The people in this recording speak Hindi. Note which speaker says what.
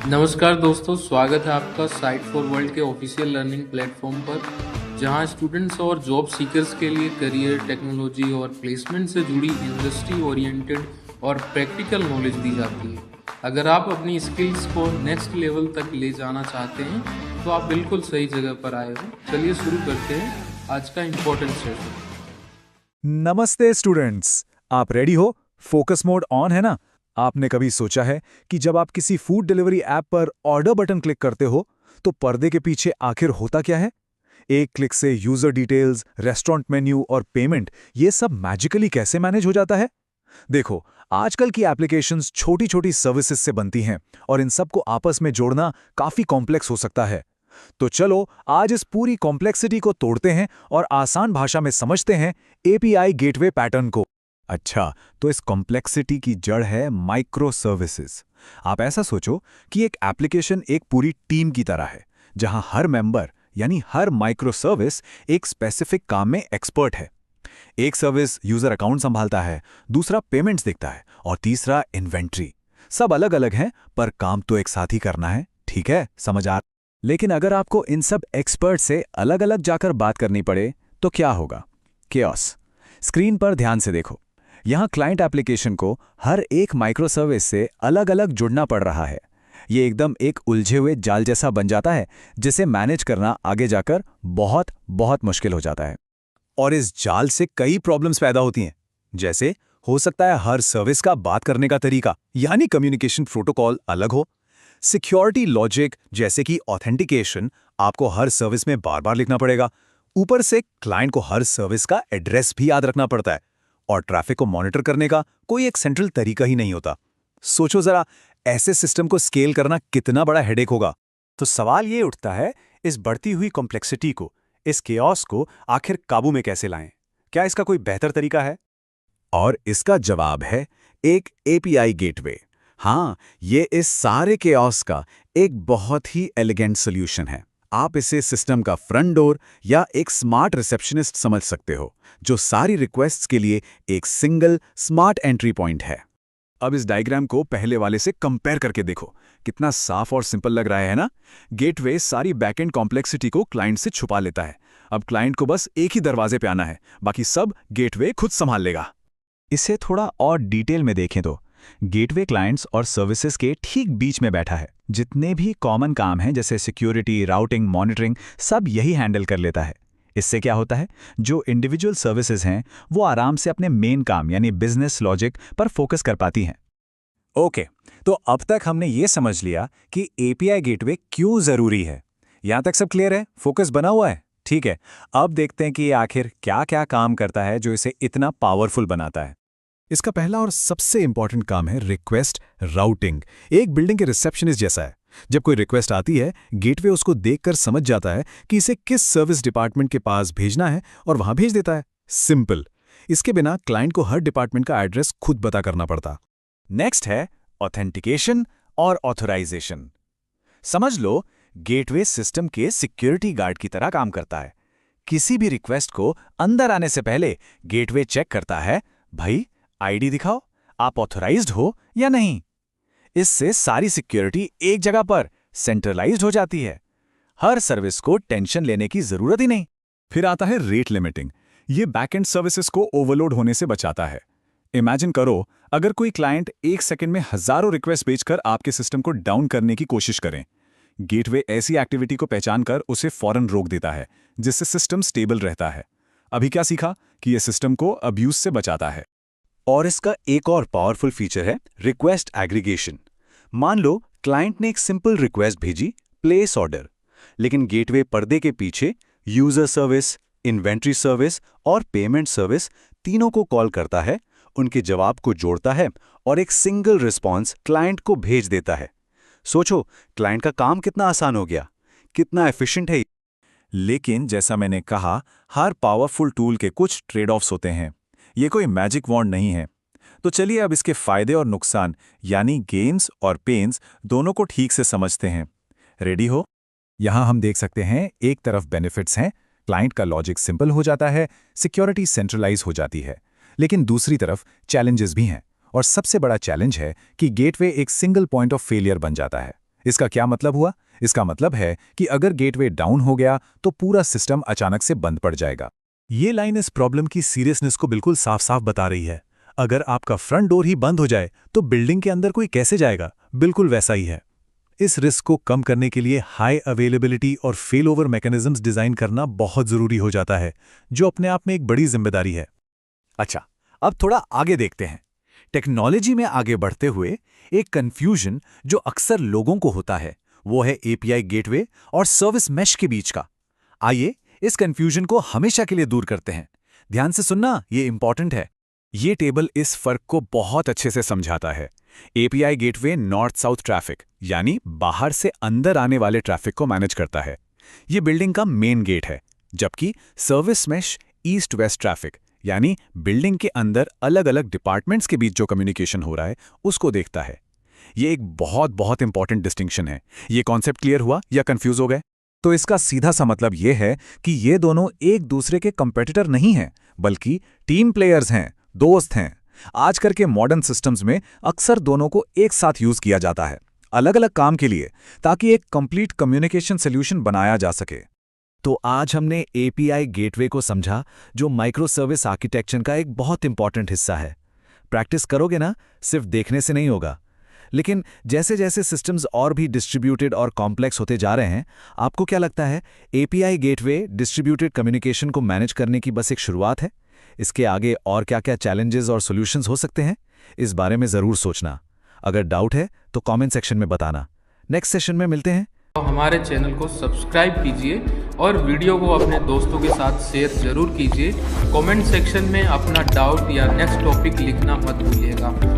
Speaker 1: नमस्कार दोस्तों, स्वागत है आपका साइट फॉर वर्ल्ड के ऑफिशियल लर्निंग प्लेटफॉर्म पर, जहां स्टूडेंट्स और जॉब सीकर्स के लिए करियर, टेक्नोलॉजी और प्लेसमेंट से जुड़ी इंडस्ट्री ओरिएंटेड और प्रैक्टिकल नॉलेज दी जाती है। अगर आप अपनी स्किल्स को नेक्स्ट लेवल तक ले जाना चाहते हैं, तो आप बिल्कुल सही जगह पर आए हो। चलिए शुरू करते हैं आज का इम्पोर्टेंट सेशन।
Speaker 2: नमस्ते स्टूडेंट्स, आप रेडी हो? फोकस मोड ऑन है ना? आपने कभी सोचा है कि जब आप किसी फूड डिलीवरी ऐप पर ऑर्डर बटन क्लिक करते हो तो पर्दे के पीछे आखिर होता क्या है? एक क्लिक से यूजर डिटेल्स, रेस्टोरेंट मेन्यू और पेमेंट ये सब मैजिकली कैसे मैनेज हो जाता है? देखो, आजकल की एप्लीकेशंस छोटी-छोटी सर्विसेज से बनती हैं और इन सबको आपस में जोड़ना काफी कॉम्प्लेक्स हो सकता है। तो चलो आज इस पूरी कॉम्प्लेक्सिटी को तोड़ते हैं और आसान भाषा में समझते हैं एपीआई गेटवे पैटर्न को। अच्छा, तो इस कॉम्प्लेक्सिटी की जड़ है माइक्रो सर्विसेज। आप ऐसा सोचो कि एक एप्लीकेशन एक पूरी टीम की तरह है, जहां हर मेंबर यानी हर माइक्रो सर्विस एक स्पेसिफिक काम में एक्सपर्ट है। एक सर्विस यूजर अकाउंट संभालता है, दूसरा पेमेंट्स देखता है और तीसरा इन्वेंट्री। सब अलग अलग हैं, पर काम तो एक साथ ही करना है। ठीक है, समझ आ? लेकिन अगर आपको इन सब एक्सपर्ट से अलग अलग जाकर बात करनी पड़े तो क्या होगा? केओस। स्क्रीन पर ध्यान से देखो, यहाँ क्लाइंट एप्लीकेशन को हर एक माइक्रो सर्विस से अलग अलग जुड़ना पड़ रहा है। ये एकदम एक उलझे हुए जाल जैसा बन जाता है, जिसे मैनेज करना आगे जाकर बहुत बहुत मुश्किल हो जाता है। और इस जाल से कई प्रॉब्लम्स पैदा होती हैं। जैसे हो सकता है हर सर्विस का बात करने का तरीका यानी कम्युनिकेशन प्रोटोकॉल अलग हो। सिक्योरिटी लॉजिक जैसे कि ऑथेंटिकेशन आपको हर सर्विस में बार बार लिखना पड़ेगा। ऊपर से क्लाइंट को हर सर्विस का एड्रेस भी याद रखना पड़ता है और ट्रैफिक को मॉनिटर करने का कोई एक सेंट्रल तरीका ही नहीं होता। सोचो जरा, ऐसे सिस्टम को स्केल करना कितना बड़ा हेडेक होगा।
Speaker 3: तो सवाल ये उठता है, इस बढ़ती हुई कॉम्प्लेक्सिटी को, इस केओस को आखिर काबू में कैसे लाएं? क्या इसका कोई बेहतर तरीका है?
Speaker 2: और इसका जवाब है एक एपीआई गेटवे। हाँ, ये इस सारे केओस का एक बहुत ही एलिगेंट सॉल्यूशन है। आप इसे सिस्टम का फ्रंट डोर या एक स्मार्ट रिसेप्शनिस्ट समझ सकते हो, जो सारी रिक्वेस्ट्स के लिए एक सिंगल स्मार्ट एंट्री पॉइंट है। अब इस डायग्राम को पहले वाले से कंपेयर करके देखो, कितना साफ और सिंपल लग रहा है ना? गेटवे सारी बैकएंड कॉम्प्लेक्सिटी को क्लाइंट से छुपा लेता है। अब क्लाइंट को बस एक ही दरवाजे पे आना है, बाकी सब गेटवे खुद संभाल लेगा। इसे थोड़ा और डिटेल में देखें तो गेटवे क्लाइंट्स और सर्विसेज के ठीक बीच में बैठा है। जितने भी कॉमन काम हैं जैसे सिक्योरिटी, राउटिंग, मॉनिटरिंग, सब यही हैंडल कर लेता है। इससे क्या होता है, जो इंडिविजुअल सर्विसेज हैं वो आराम से अपने मेन काम यानी बिजनेस लॉजिक पर फोकस कर पाती हैं।
Speaker 3: ओके, तो अब तक हमने ये समझ लिया कि एपीआई गेटवे क्यों जरूरी है। यहां तक सब क्लियर है? फोकस बना हुआ है? ठीक है, अब देखते हैं कि ये आखिर क्या क्या काम करता है जो इसे इतना पावरफुल बनाता है।
Speaker 2: इसका पहला और सबसे इंपॉर्टेंट काम है रिक्वेस्ट राउटिंग। एक बिल्डिंग के रिसेप्शनिस्ट जैसा है। जब कोई रिक्वेस्ट आती है, गेटवे उसको देखकर समझ जाता है कि इसे किस सर्विस डिपार्टमेंट के पास भेजना है और वहां भेज देता है। सिंपल। इसके बिना क्लाइंट को हर डिपार्टमेंट का एड्रेस खुद पता करना पड़ता।
Speaker 3: नेक्स्ट है ऑथेंटिकेशन और ऑथराइजेशन। समझ लो, गेटवे सिस्टम के सिक्योरिटी गार्ड की तरह काम करता है। किसी भी रिक्वेस्ट को अंदर आने से पहले गेटवे चेक करता है, भाई आईडी दिखाओ, आप ऑथराइज्ड हो या नहीं। इससे सारी सिक्योरिटी एक जगह पर सेंट्रलाइज्ड हो जाती है। हर सर्विस को टेंशन लेने की जरूरत ही नहीं।
Speaker 2: फिर आता है रेट लिमिटिंग। ये बैकएंड सर्विसेज को ओवरलोड होने से बचाता है। इमेजिन करो, अगर कोई क्लाइंट एक सेकंड में हजारों रिक्वेस्ट भेजकर आपके सिस्टम को डाउन करने की कोशिश करें, गेटवे ऐसी एक्टिविटी को पहचान कर उसे फौरन रोक देता है, जिससे सिस्टम स्टेबल रहता है। अभी क्या सीखा कि यह सिस्टम को अब्यूज से बचाता है।
Speaker 3: और इसका एक और पावरफुल फीचर है रिक्वेस्ट एग्रीगेशन। मान लो क्लाइंट ने एक सिंपल रिक्वेस्ट भेजी, प्लेस ऑर्डर, लेकिन गेटवे पर्दे के पीछे यूजर सर्विस, इन्वेंट्री सर्विस और पेमेंट सर्विस तीनों को कॉल करता है, उनके जवाब को जोड़ता है और एक सिंगल रिस्पॉन्स क्लाइंट को भेज देता है। सोचो, क्लाइंट का काम कितना आसान हो गया, कितना एफिशिएंट है।
Speaker 2: लेकिन जैसा मैंने कहा, हर पावरफुल टूल के कुछ ट्रेड ऑफ्स होते हैं। ये कोई मैजिक वॉन्ड नहीं है। तो चलिए अब इसके फायदे और नुकसान यानी गेन्स और पेन्स दोनों को ठीक से समझते हैं। रेडी हो? यहां हम देख सकते हैं, एक तरफ बेनिफिट्स हैं, क्लाइंट का लॉजिक सिंपल हो जाता है, सिक्योरिटी सेंट्रलाइज हो जाती है। लेकिन दूसरी तरफ चैलेंजेस भी हैं, और सबसे बड़ा चैलेंज है कि गेटवे एक सिंगल पॉइंट ऑफ फेलियर बन जाता है। इसका क्या मतलब हुआ? इसका मतलब है कि अगर गेटवे डाउन हो गया तो पूरा सिस्टम अचानक से बंद पड़ जाएगा।
Speaker 4: ये लाइन इस प्रॉब्लम की सीरियसनेस को बिल्कुल साफ साफ बता रही है। अगर आपका फ्रंट डोर ही बंद हो जाए तो बिल्डिंग के अंदर कोई कैसे जाएगा? बिल्कुल वैसा ही है। इस रिस्क को कम करने के लिए हाई अवेलेबिलिटी और फेल ओवर मैकेनिज्म्स डिजाइन करना बहुत जरूरी हो जाता है, जो अपने आप में एक बड़ी जिम्मेदारी है।
Speaker 2: अच्छा, अब थोड़ा आगे देखते हैं। टेक्नोलॉजी में आगे बढ़ते हुए एक कंफ्यूजन जो अक्सर लोगों को होता है वो है एपीआई गेटवे और सर्विस मैश के बीच का। आइए इस कंफ्यूजन को हमेशा के लिए दूर करते हैं। ध्यान से सुनना, ये इंपॉर्टेंट है। ये टेबल इस फर्क को बहुत अच्छे से समझाता है। API gateway north south traffic यानी बाहर से अंदर आने वाले ट्रैफिक को मैनेज करता है। ये बिल्डिंग का मेन गेट है, जबकि service mesh east west traffic यानी बिल्डिंग के अंदर अलग अलग डिपार्टमेंट्स के बीच जो कम्युनिकेशन हो रहा है उसको देखता है। ये एक बहुत बहुत इंपॉर्टेंट डिस्टिंक्शन है। ये कॉन्सेप्ट क्लियर हुआ या कंफ्यूज हो गए? तो इसका सीधा सा मतलब ये है कि ये दोनों एक दूसरे के कंपेटिटर नहीं हैं, बल्कि टीम प्लेयर्स हैं, दोस्त हैं। आजकल के मॉडर्न सिस्टम्स में अक्सर दोनों को एक साथ यूज किया जाता है, अलग अलग काम के लिए, ताकि एक कंप्लीट कम्युनिकेशन सॉल्यूशन बनाया जा सके।
Speaker 4: तो आज हमने एपीआई गेटवे को समझा, जो माइक्रो सर्विस आर्किटेक्चर का एक बहुत इंपॉर्टेंट हिस्सा है। प्रैक्टिस करोगे ना, सिर्फ देखने से नहीं होगा। लेकिन जैसे जैसे सिस्टम्स और भी डिस्ट्रीब्यूटेड और कॉम्प्लेक्स होते जा रहे हैं, आपको क्या लगता है एपीआई गेटवे डिस्ट्रीब्यूटेड कम्युनिकेशन को मैनेज करने की बस एक शुरुआत है? इसके आगे और क्या क्या चैलेंजेस और सॉल्यूशंस हो सकते हैं, इस बारे में ज़रूर सोचना। अगर डाउट है तो कमेंट सेक्शन में बताना। नेक्स्ट सेशन में मिलते हैं।
Speaker 1: तो हमारे चैनल को सब्सक्राइब कीजिए और वीडियो को अपने दोस्तों के साथ शेयर जरूर कीजिए। कमेंट सेक्शन में अपना डाउट या नेक्स्ट टॉपिक लिखना मत भूलिएगा।